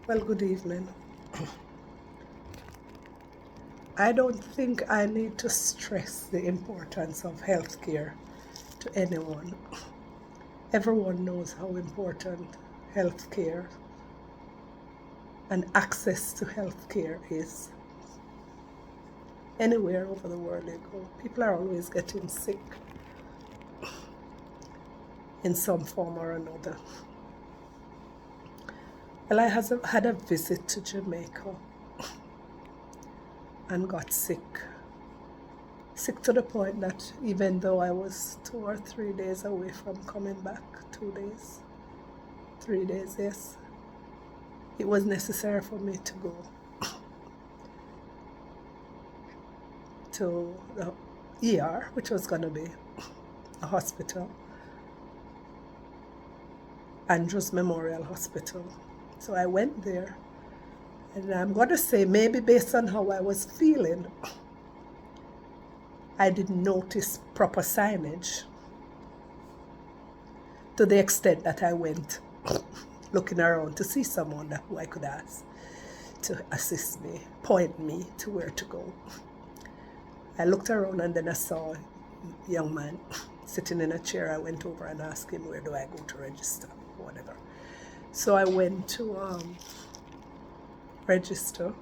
Well, good evening. I don't think I need to stress the importance of healthcare to anyone. Everyone knows how important healthcare and access to healthcare is. Anywhere over the world you go, people are always getting sick in some form or another. Well, I had a visit to Jamaica and got sick. Sick to the point that even though I was 2 or 3 days away from coming back, 2 days, 3 days, yes, it was necessary for me to go to the ER, which was going to be a hospital, Andrews Memorial Hospital. So I went there, and I'm going to say maybe based on how I was feeling, I didn't notice proper signage to the extent that I went looking around to see someone who I could ask to assist me, point me to where to go. I looked around and then I saw a young man sitting in a chair. I went over and asked him, where do I go to register, whatever. So I went to register.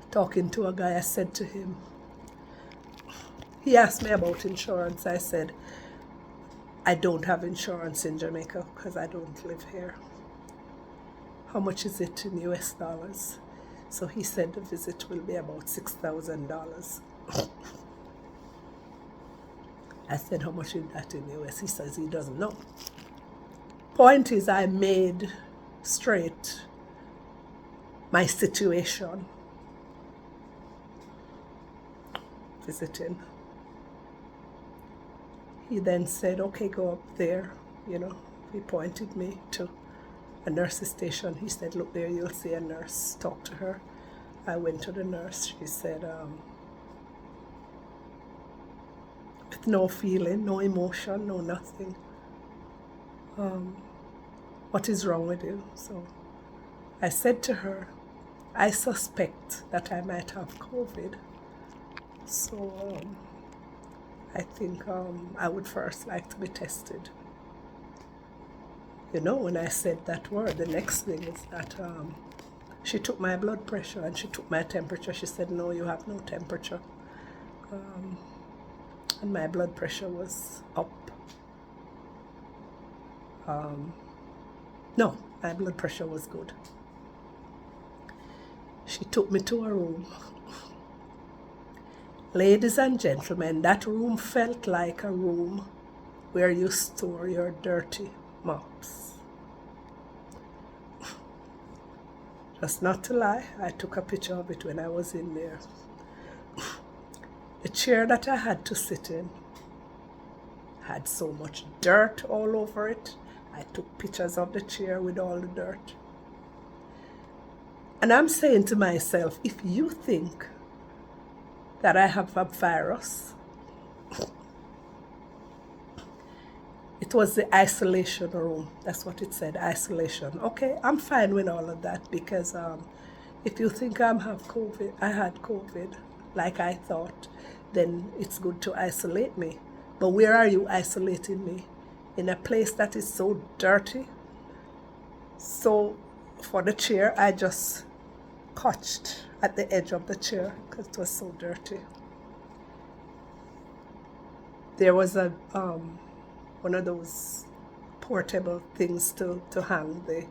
Talking to a guy, I said to him, he asked me about insurance. I said, I don't have insurance in Jamaica because I don't live here. How much is it in US dollars? So he said the visit will be about $6,000. I said, how much is that in US? He says he doesn't know. Point is, I made straight my situation visiting. He then said, okay, go up there. He pointed me to a nurse's station. He said, look there, you'll see a nurse, talk to her. I went to the nurse. She said, with no feeling, no emotion, no nothing, what is wrong with you? So I said to her, I suspect that I might have COVID. So I think I would first like to be tested. When I said that word, the next thing is that she took my blood pressure and she took my temperature. She said, no, you have no temperature. And my blood pressure was up. No, my blood pressure was good. She took me to a room. Ladies and gentlemen, that room felt like a room where you store your dirty mops. Just not to lie, I took a picture of it when I was in there. The chair that I had to sit in had so much dirt all over it. I took pictures of the chair with all the dirt. And I'm saying to myself, if you think that I have a virus, it was the isolation room. That's what it said, isolation. Okay, I'm fine with all of that because if you think I had COVID, like I thought, then it's good to isolate me. But where are you isolating me? In a place that is so dirty? So for the chair, I just couched at the edge of the chair because it was so dirty. There was a one of those portable things to hang the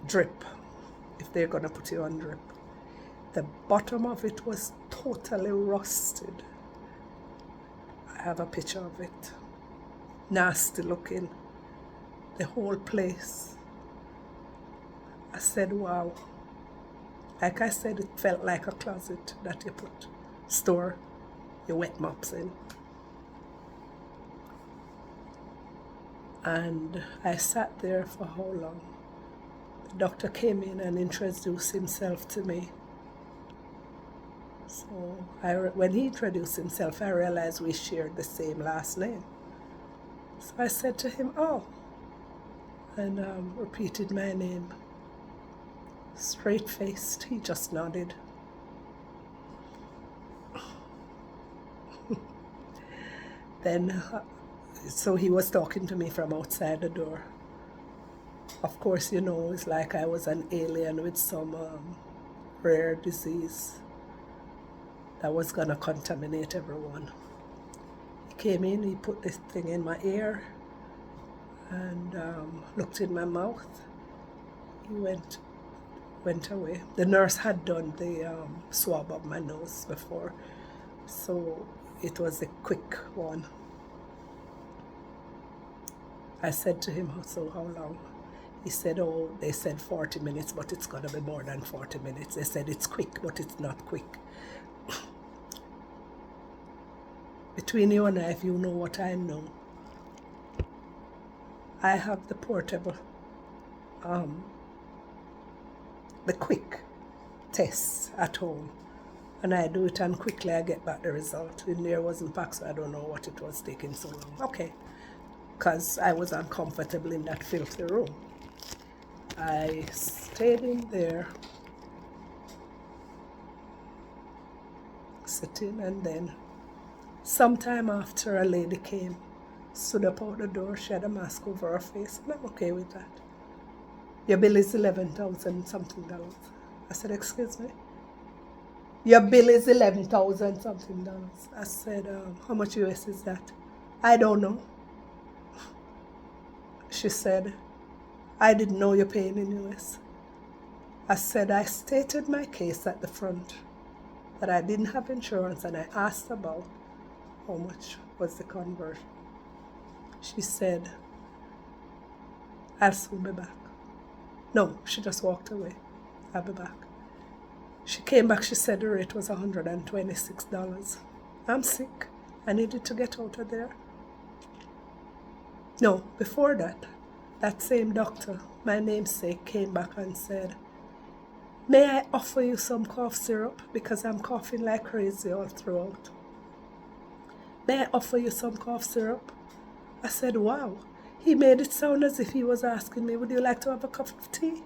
drip, if they're going to put you on drip. The bottom of it was totally rusted. I have a picture of it. Nasty looking. The whole place. I said, wow. Like I said, it felt like a closet that you store your wet mops in. And I sat there for how long? The doctor came in and introduced himself to me. So when he introduced himself, I realized we shared the same last name. So I said to him, oh, and repeated my name. Straight-faced, he just nodded. Then, so he was talking to me from outside the door. Of course, you know, it's like I was an alien with some rare disease that was gonna contaminate everyone. He came in, he put this thing in my ear and looked in my mouth. He went away. The nurse had done the swab of my nose before, so it was a quick one. I said to him, so how long? He said, oh, they said 40 minutes, but it's gonna be more than 40 minutes. They said it's quick, but it's not quick. Between you and I, if you know what I know, I have the portable, the quick tests at home, and I do it and quickly I get back the result. In there wasn't packed, so I don't know what it was taking so long. Okay, because I was uncomfortable in that filthy room. I stayed in there, sitting, and then sometime after, a lady came, stood up out the door. She had a mask over her face, and I'm okay with that. Your bill is $11,000 something. I said, excuse me? Your bill is $11,000 something. I said, how much US is that? I don't know. She said, I didn't know you're paying in US. I said, I stated my case at the front, that I didn't have insurance, and I asked about how much was the conversion. She said, I'll soon be back. No, she just walked away. I'll be back. She came back, she said the rate was $126. I'm sick. I needed to get out of there. No, before that, that same doctor, my namesake, came back and said, may I offer you some cough syrup because I'm coughing like crazy all throughout. May I offer you some cough syrup? I said, wow. He made it sound as if he was asking me, would you like to have a cup of tea?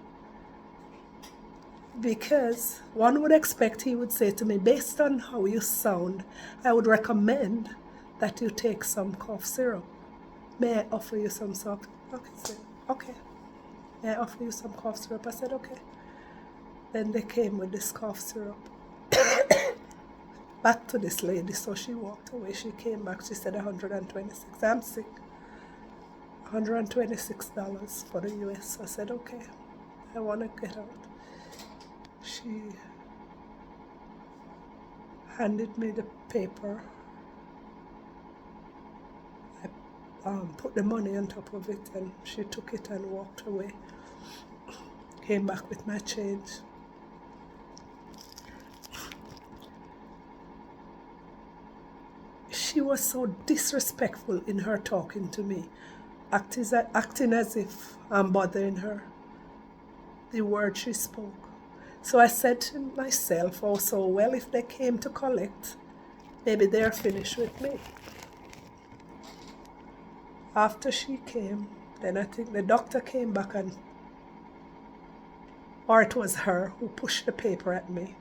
Because one would expect he would say to me, based on how you sound, I would recommend that you take some cough syrup. May I offer you some syrup? Okay. May I offer you some cough syrup? I said, okay. Then they came with this cough syrup. Back to this lady, so she walked away. She came back, she said $126. I'm sick. $126 for the US. I said, okay, I want to get out. She handed me the paper. I put the money on top of it, and she took it and walked away. Came back with my change. She was so disrespectful in her talking to me, acting as if I'm bothering her. The word she spoke. So I said to myself also, well, if they came to collect, maybe they're finished with me. After she came, then I think the doctor came back or it was her who pushed the paper at me.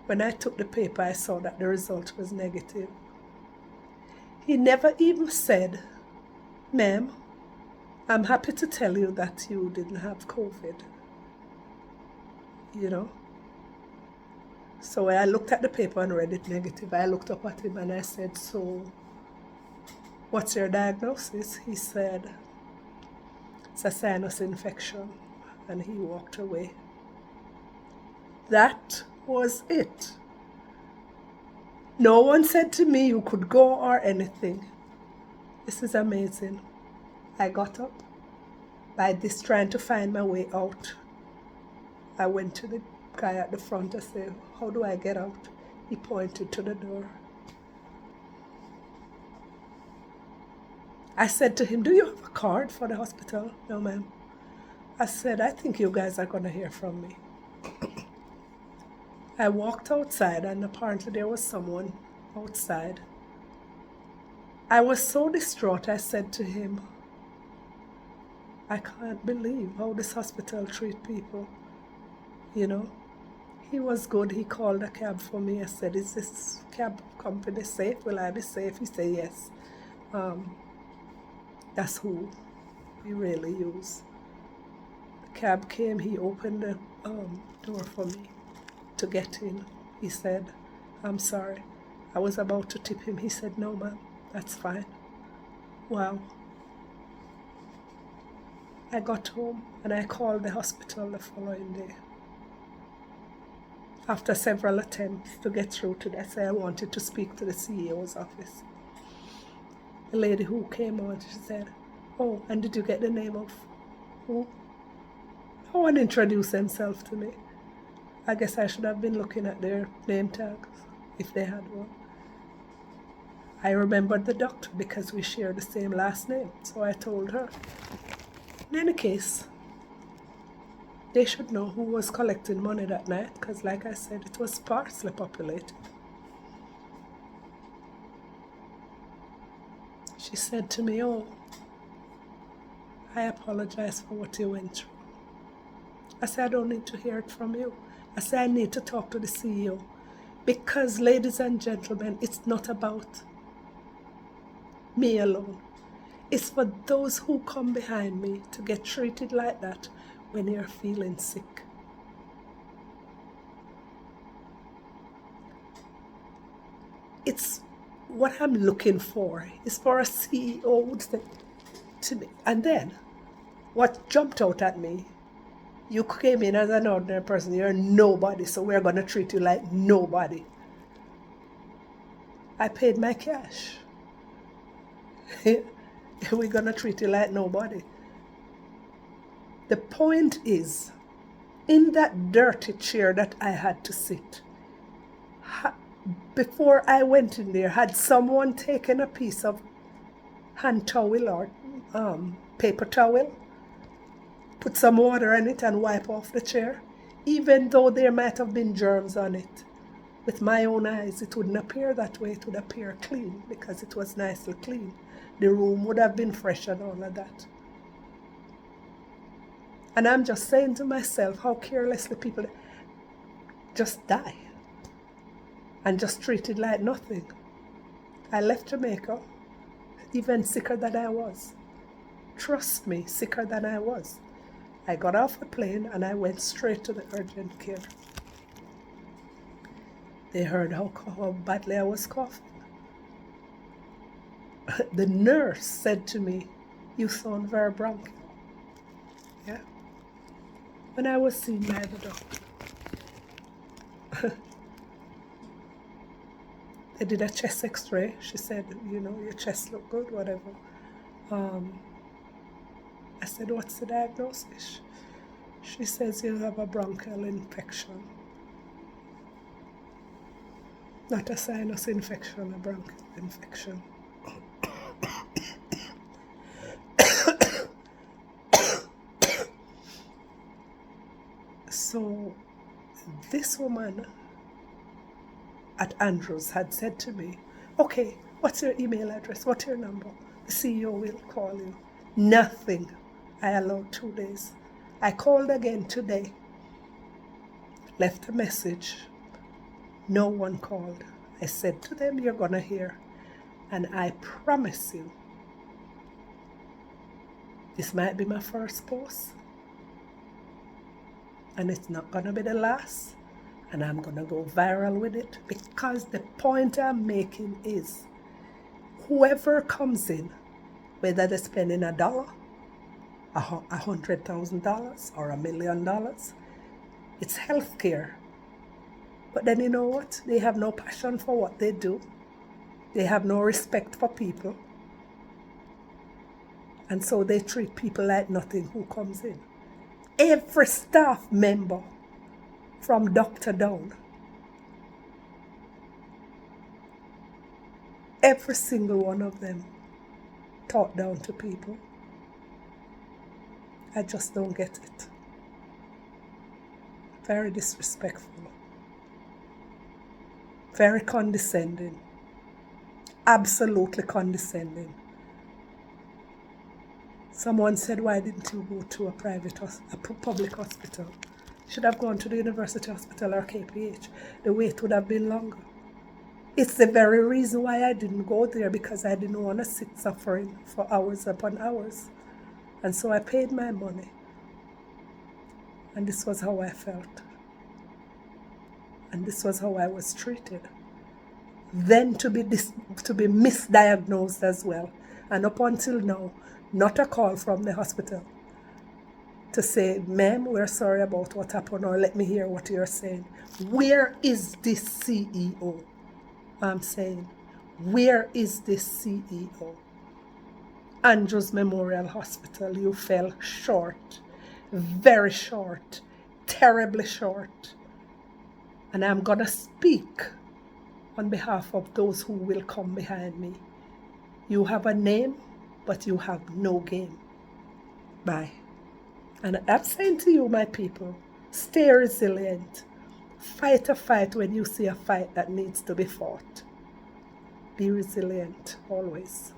When I took the paper, I saw that the result was negative. He never even said, ma'am, I'm happy to tell you that you didn't have COVID. You know? So when I looked at the paper and read it negative, I looked up at him and I said, so what's your diagnosis? He said, it's a sinus infection. And he walked away. That was it. No one said to me you could go or anything. This is amazing. I got up. By this trying to find my way out, I went to the guy at the front. I said, how do I get out? He pointed to the door. I said to him, do you have a card for the hospital? No, ma'am. I said, I think you guys are going to hear from me. I walked outside, and apparently there was someone outside. I was so distraught, I said to him, I can't believe how this hospital treat people, you know. He was good. He called a cab for me. I said, is this cab company safe? Will I be safe? He said, yes. That's who we really use. The cab came. He opened the door for me to get in. He said, I'm sorry. I was about to tip him. He said, no, ma'am, that's fine. Wow. I got home and I called the hospital the following day. After several attempts to get through to that, I wanted to speak to the CEO's office. The lady who came on, she said, oh, and did you get the name of who? No one introduced themselves to me. I guess I should have been looking at their name tags if they had one. I remembered the doctor because we share the same last name, so I told her. In any case, they should know who was collecting money that night, because like I said, it was sparsely populated. She said to me, oh, I apologize for what you went through. I said, I don't need to hear it from you. I said, I need to talk to the CEO. Because, ladies and gentlemen, it's not about me alone. It's for those who come behind me to get treated like that when you're feeling sick. It's what I'm looking for is for a CEO to me. And then what jumped out at me, you came in as an ordinary person, you're nobody, so we're going to treat you like nobody. I paid my cash. We're going to treat you like nobody. The point is, in that dirty chair that I had to sit, before I went in there, had someone taken a piece of hand towel or paper towel, put some water in it and wipe off the chair, even though there might have been germs on it. With my own eyes, it wouldn't appear that way. It would appear clean because it was nicely clean. The room would have been fresh and all of that. And I'm just saying to myself how carelessly people just die and just treated like nothing. I left Jamaica even sicker than I was. Trust me, sicker than I was. I got off the plane and I went straight to the urgent care. They heard how badly I was coughing. The nurse said to me, you sound very bronchial. Yeah. When I was seen by the doctor, they did a chest x-ray. She said, you know, your chest look good, whatever. I said, what's the diagnosis? She says you have a bronchial infection. Not a sinus infection, a bronchial infection. So this woman at Andrews had said to me, okay, what's your email address? What's your number? The CEO will call you. Nothing. I allowed 2 days. I called again today, left a message. No one called. I said to them, you're going to hear. And I promise you, this might be my first post. And it's not going to be the last. And I'm going to go viral with it. Because the point I'm making is, whoever comes in, whether they're spending $1, $100,000 or $1 million, it's healthcare. But then you know what? They have no passion for what they do. They have no respect for people. And so they treat people like nothing who comes in. Every staff member, from doctor down, every single one of them talk down to people. I just don't get it. Very disrespectful. Very condescending. Absolutely condescending. Someone said, why didn't you go to a public hospital? You should have gone to the University Hospital or KPH. The wait would have been longer. It's the very reason why I didn't go there, because I didn't want to sit suffering for hours upon hours. And so I paid my money. And this was how I felt. And this was how I was treated. Then to be misdiagnosed as well. And up until now, not a call from the hospital to say, ma'am, we're sorry about what happened, or let me hear what you're saying. Where is this CEO? I'm saying, where is this CEO? Andrews Memorial Hospital, you fell short, very short, terribly short. And I'm going to speak on behalf of those who will come behind me. You have a name, but you have no game. Bye. And I'm saying to you, my people, stay resilient. Fight a fight when you see a fight that needs to be fought. Be resilient always.